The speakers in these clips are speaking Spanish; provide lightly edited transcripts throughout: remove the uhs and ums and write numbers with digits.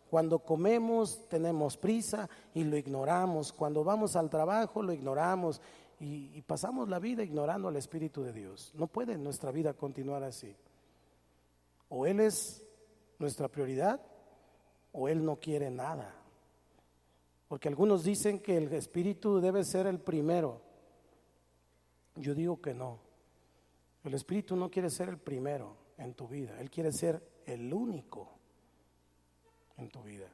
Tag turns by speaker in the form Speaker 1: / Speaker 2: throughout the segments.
Speaker 1: Cuando comemos tenemos prisa y lo ignoramos. Cuando vamos al trabajo lo ignoramos y pasamos la vida ignorando al Espíritu de Dios. No puede nuestra vida continuar así. O Él es nuestra prioridad o Él no quiere nada. Porque algunos dicen que el Espíritu debe ser el primero. Yo digo que no. El Espíritu no quiere ser el primero en tu vida. Él quiere ser el único en tu vida.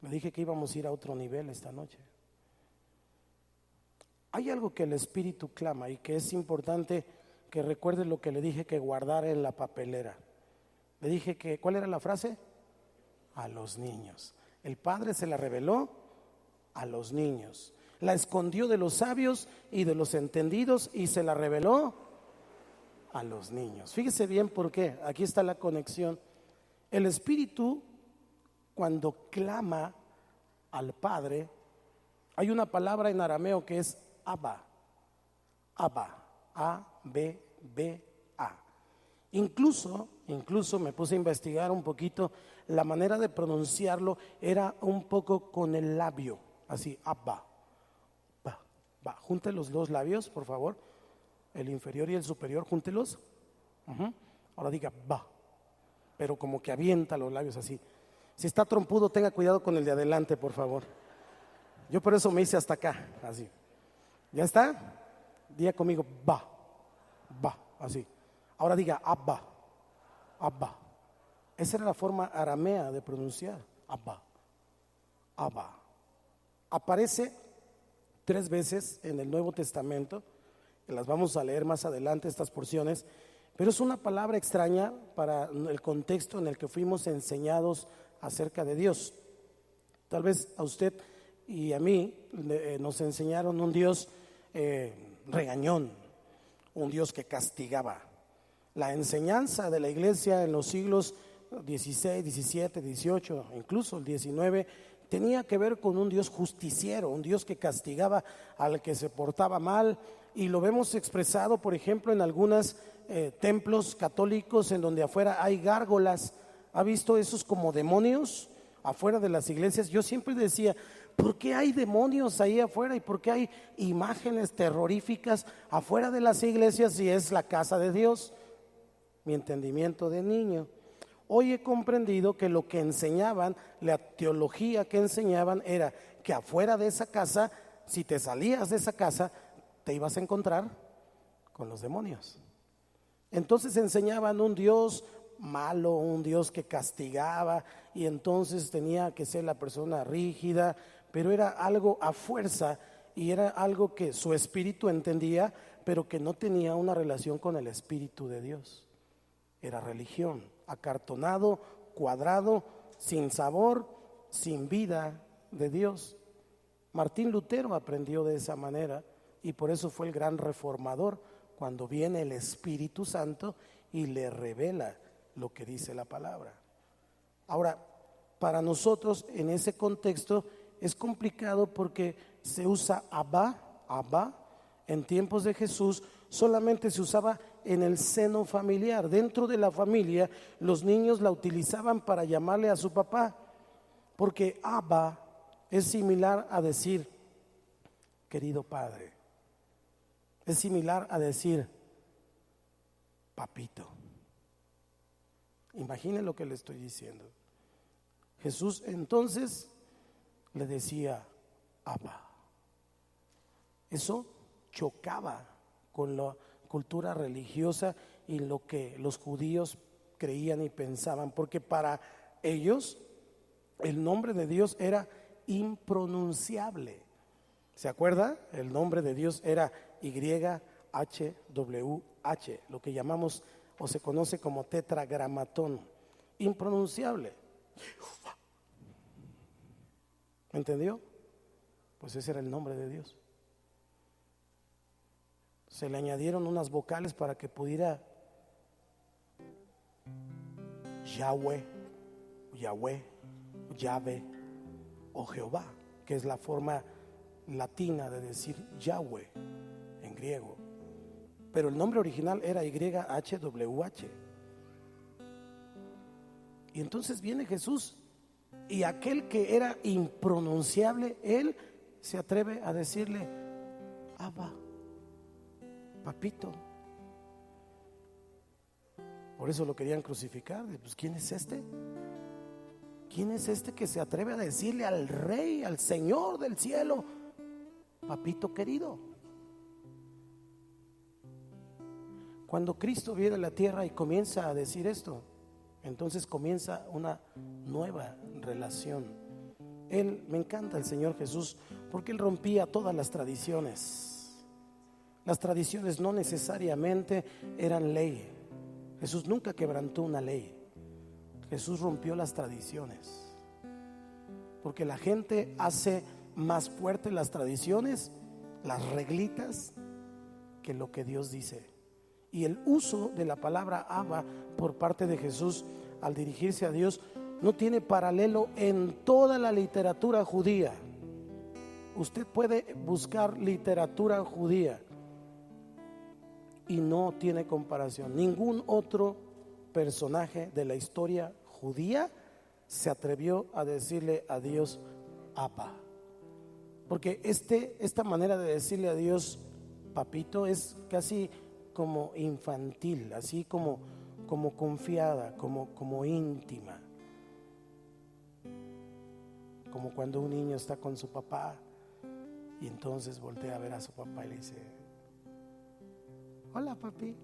Speaker 1: Le dije que íbamos a ir a otro nivel esta noche. Hay algo que el Espíritu clama y que es importante que recuerde lo que le dije que guardara en la papelera. Le dije que, ¿cuál era la frase? A los niños. El Padre se la reveló a los niños. La escondió de los sabios y de los entendidos y se la reveló a los niños. Fíjese bien por qué. Aquí está la conexión. El Espíritu, cuando clama al Padre, hay una palabra en arameo que es Abba. Abba. A-B-B-A. Incluso me puse a investigar un poquito. La manera de pronunciarlo era un poco con el labio, así, Abba. Va, junte los dos labios, por favor. El inferior y el superior, júntelos. Ahora diga va, pero como que avienta los labios así. Si está trompudo, tenga cuidado con el de adelante, por favor. Yo por eso me hice hasta acá, así. ¿Ya está? Diga conmigo, va, así. Ahora diga Abba, Abba. Esa era la forma aramea de pronunciar, Abba, Abba. Aparece 3 veces en el Nuevo Testamento, que las vamos a leer más adelante estas porciones, pero es una palabra extraña para el contexto en el que fuimos enseñados acerca de Dios. Tal vez a usted y a mí nos enseñaron un Dios regañón, un Dios que castigaba. La enseñanza de la iglesia en los siglos 16, 17, 18, incluso el 19, tenía que ver con un Dios justiciero, un Dios que castigaba al que se portaba mal, y lo vemos expresado, por ejemplo, en algunos templos católicos en donde afuera hay gárgolas. ¿Ha visto esos como demonios afuera de las iglesias? Yo siempre decía, ¿por qué hay demonios ahí afuera y por qué hay imágenes terroríficas afuera de las iglesias si es la casa de Dios? Mi entendimiento de niño. Hoy he comprendido que lo que enseñaban, la teología que enseñaban era que afuera de esa casa, si te salías de esa casa, te ibas a encontrar con los demonios. Entonces enseñaban un Dios malo, un Dios que castigaba, y entonces tenía que ser la persona rígida, pero era algo a fuerza y era algo que su espíritu entendía, pero que no tenía una relación con el Espíritu de Dios. Era religión, acartonado, cuadrado, sin sabor, sin vida de Dios. Martín Lutero aprendió de esa manera y por eso fue el gran reformador, cuando viene el Espíritu Santo y le revela lo que dice la palabra. Ahora, para nosotros en ese contexto es complicado porque se usa Abba. En tiempos de Jesús solamente se usaba en el seno familiar. Dentro de la familia los niños la utilizaban para llamarle a su papá, porque Abba es similar a decir querido padre, es similar a decir papito. Imaginen lo que le estoy diciendo. Jesús entonces le decía Abba. Eso chocaba con la cultura religiosa y lo que los judíos creían y pensaban, porque para ellos el nombre de Dios era impronunciable. ¿Se acuerda? El nombre de Dios era YHWH, lo que llamamos o se conoce como tetragramatón, impronunciable. ¿Me entendió? Pues ese era el nombre de Dios. Se le añadieron unas vocales para que pudiera Yahweh, Yahvé o Jehová, que es la forma latina de decir Yahweh en griego. Pero el nombre original era YHWH. Y entonces viene Jesús y aquel que era impronunciable, él se atreve a decirle: Abba, papito. Por eso lo querían crucificar. Pues ¿quién es este? ¿Quién es este que se atreve a decirle al Rey, al Señor del cielo, papito querido? Cuando Cristo viene a la tierra y comienza a decir esto, entonces comienza una nueva relación. Me encanta el Señor Jesús porque Él rompía todas las tradiciones. Las tradiciones no necesariamente eran ley. Jesús nunca quebrantó una ley. Jesús rompió las tradiciones, porque la gente hace más fuerte las tradiciones, las reglitas, que lo que Dios dice. Y el uso de la palabra Abba por parte de Jesús al dirigirse a Dios no tiene paralelo en toda la literatura judía. Usted puede buscar literatura judía y no tiene comparación. Ningún otro personaje de la historia judía se atrevió a decirle a Dios Abba, porque esta manera de decirle a Dios papito es casi como infantil, así como confiada, como íntima, como cuando un niño está con su papá y entonces voltea a ver a su papá y le dice: hola papi.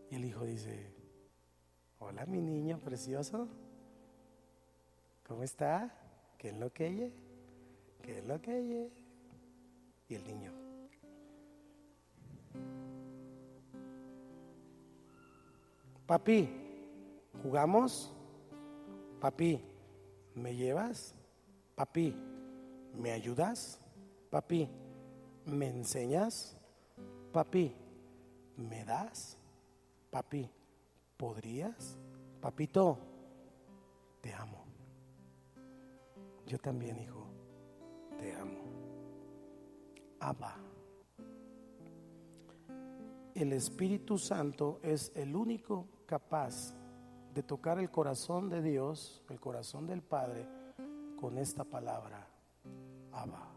Speaker 1: Y el hijo dice: hola mi niño precioso, ¿cómo está? ¿Qué es lo que hay? ¿Qué es lo que hay? Y el niño: papi, ¿jugamos? Papi, ¿me llevas? Papi, ¿me ayudas? Papi, ¿me enseñas? Papi, ¿me das? Papi, ¿podrías? Papito, te amo. Yo también, hijo, te amo. Abba. El Espíritu Santo es el único capaz de tocar el corazón de Dios, el corazón del Padre, con esta palabra, Abba.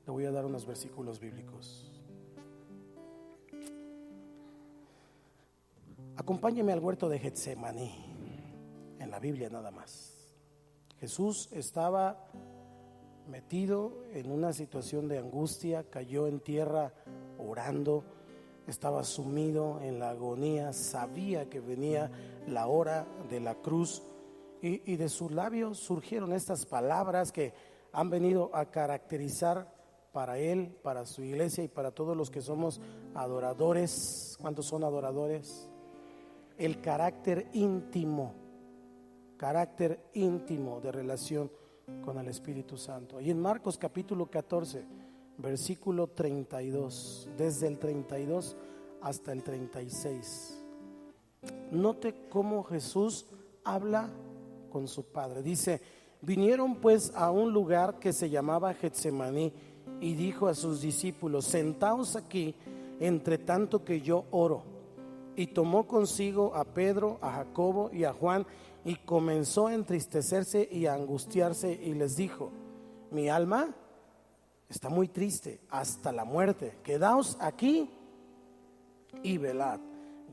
Speaker 1: Le voy a dar unos versículos bíblicos. Acompáñeme al huerto de Getsemaní, en la Biblia nada más. Jesús estaba metido en una situación de angustia, cayó en tierra orando, estaba sumido en la agonía, sabía que venía la hora de la cruz y de sus labios surgieron estas palabras que han venido a caracterizar para él, para su iglesia y para todos los que somos adoradores. ¿Cuántos son adoradores? El carácter íntimo de relación con el Espíritu Santo. Y en Marcos capítulo 14, versículo 32, desde el 32 hasta el 36, note cómo Jesús habla con su Padre. Dice: vinieron pues a un lugar que se llamaba Getsemaní y dijo a sus discípulos: sentaos aquí entre tanto que yo oro. Y tomó consigo a Pedro, a Jacobo y a Juan, y comenzó a entristecerse y a angustiarse, y les dijo: mi alma está muy triste hasta la muerte, quedaos aquí y velad.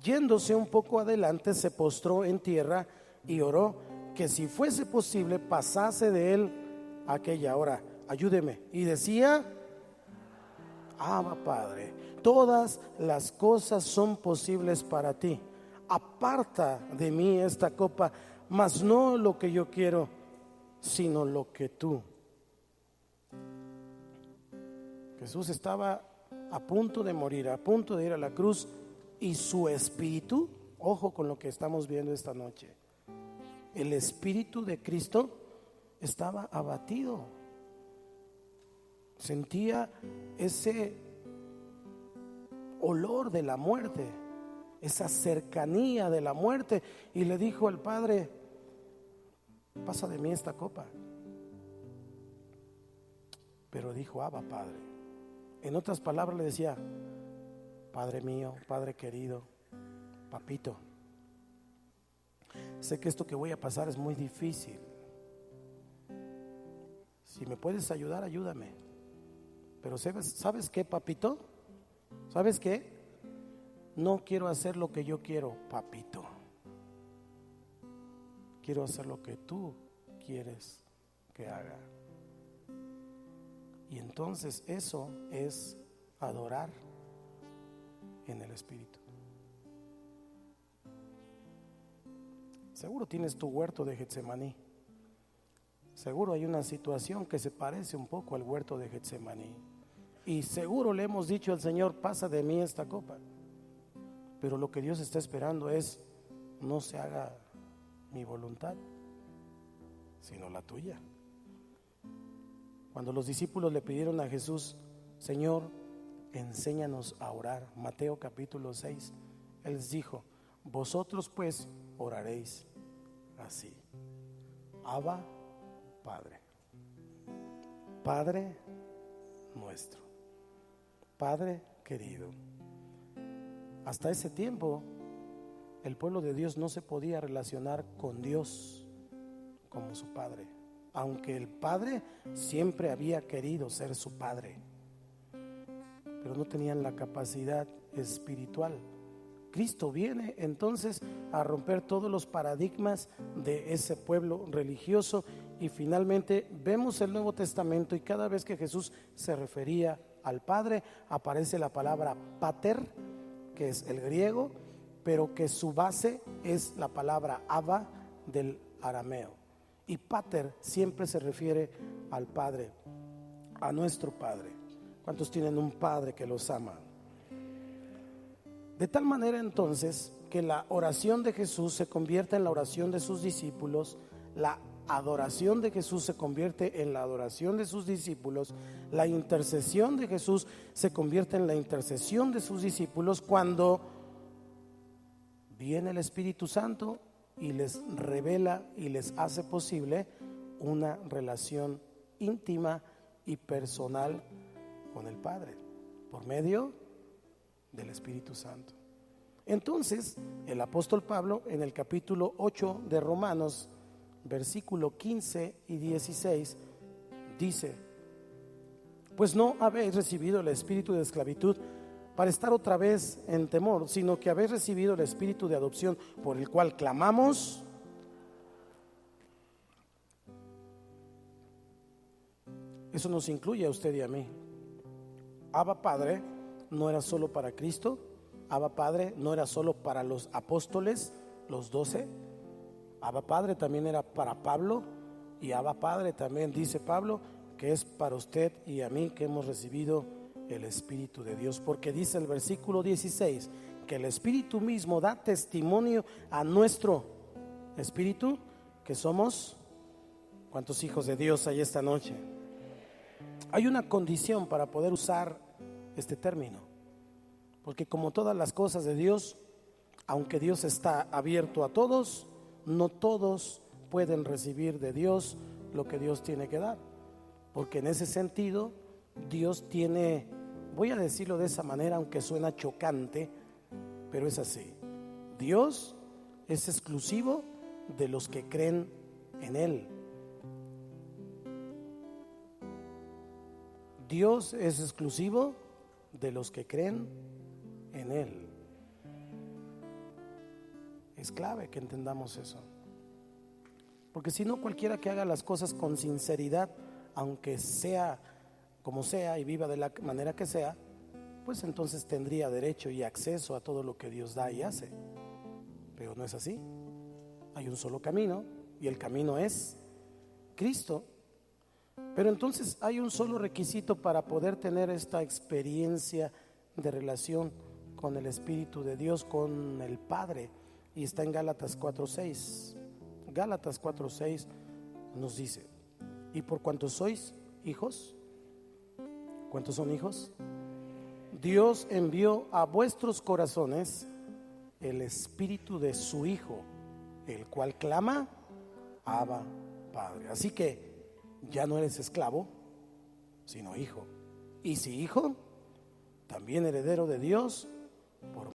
Speaker 1: Yéndose un poco adelante, se postró en tierra y oró que si fuese posible pasase de él aquella hora. Ayúdeme. Y decía: Abba Padre, todas las cosas son posibles para ti. Aparta de mí esta copa, mas no lo que yo quiero, sino lo que tú. Jesús estaba a punto de morir, a punto de ir a la cruz, y su espíritu, ojo con lo que estamos viendo esta noche, el espíritu de Cristo estaba abatido. Sentía ese olor de la muerte, esa cercanía de la muerte, y le dijo al Padre: pasa de mí esta copa. Pero dijo: Abba Padre. En otras palabras le decía: Padre mío, Padre querido, papito, sé que esto que voy a pasar es muy difícil. Si me puedes ayudar, ayúdame. Pero ¿sabes qué, papito? ¿Sabes qué? No quiero hacer lo que yo quiero, papito. Quiero hacer lo que tú quieres que haga. Y entonces eso es adorar en el Espíritu. Seguro tienes tu huerto de Getsemaní. Seguro hay una situación que se parece un poco al huerto de Getsemaní. Y seguro le hemos dicho al Señor, pasa de mí esta copa. Pero lo que Dios está esperando es, no se haga mi voluntad, sino la tuya. Cuando los discípulos le pidieron a Jesús, Señor, enséñanos a orar, Mateo capítulo 6, Él les dijo, vosotros pues oraréis así: Abba, Padre, Padre nuestro, Padre querido. Hasta ese tiempo el pueblo de Dios no se podía relacionar con Dios como su Padre, aunque el Padre siempre había querido ser su Padre, pero no tenían la capacidad espiritual. Cristo viene entonces a romper todos los paradigmas de ese pueblo religioso, y finalmente vemos el Nuevo Testamento, y cada vez que Jesús se refería al Padre aparece la palabra pater, que es el griego, pero que su base es la palabra Abba del arameo. Y pater siempre se refiere al Padre, a nuestro Padre. ¿Cuántos tienen un Padre que los ama? De tal manera entonces que la oración de Jesús se convierte en la oración de sus discípulos, la adoración de Jesús se convierte en la adoración de sus discípulos, la intercesión de Jesús se convierte en la intercesión de sus discípulos cuando viene el Espíritu Santo y les revela y les hace posible una relación íntima y personal con el Padre por medio del Espíritu Santo. Entonces el apóstol Pablo en el capítulo 8 de Romanos, versículo 15 y 16 dice: pues no habéis recibido el espíritu de esclavitud para estar otra vez en temor, sino que habéis recibido el espíritu de adopción, por el cual clamamos: eso nos incluye a usted y a mí. Abba Padre no era solo para Cristo, Abba Padre no era solo para los apóstoles, los 12. Abba Padre también era para Pablo, y Abba Padre también, dice Pablo, que es para usted y a mí, que hemos recibido el Espíritu de Dios, porque dice el versículo 16 que el Espíritu mismo da testimonio a nuestro espíritu que somos. ¿Cuántos hijos de Dios hay esta noche? Hay una condición para poder usar este término, porque como todas las cosas de Dios, aunque Dios está abierto a todos, no todos pueden recibir de Dios lo que Dios tiene que dar, porque en ese sentido Dios tiene, voy a decirlo de esa manera aunque suena chocante, pero es así: Dios es exclusivo de los que creen en Él. Dios es exclusivo de los que creen en Él. Es clave que entendamos eso, porque si no, cualquiera que haga las cosas con sinceridad, aunque sea como sea y viva de la manera que sea, pues entonces tendría derecho y acceso a todo lo que Dios da y hace. Pero no es así. Hay un solo camino, y el camino es Cristo. Pero entonces hay un solo requisito para poder tener esta experiencia de relación con el Espíritu de Dios, con el Padre, y está en Gálatas 4:6. Gálatas 4:6 nos dice: y por cuanto sois hijos, ¿cuántos son hijos? Dios envió a vuestros corazones el Espíritu de su Hijo, el cual clama: Abba, Padre. Así que ya no eres esclavo, sino hijo. Y si hijo, también heredero de Dios por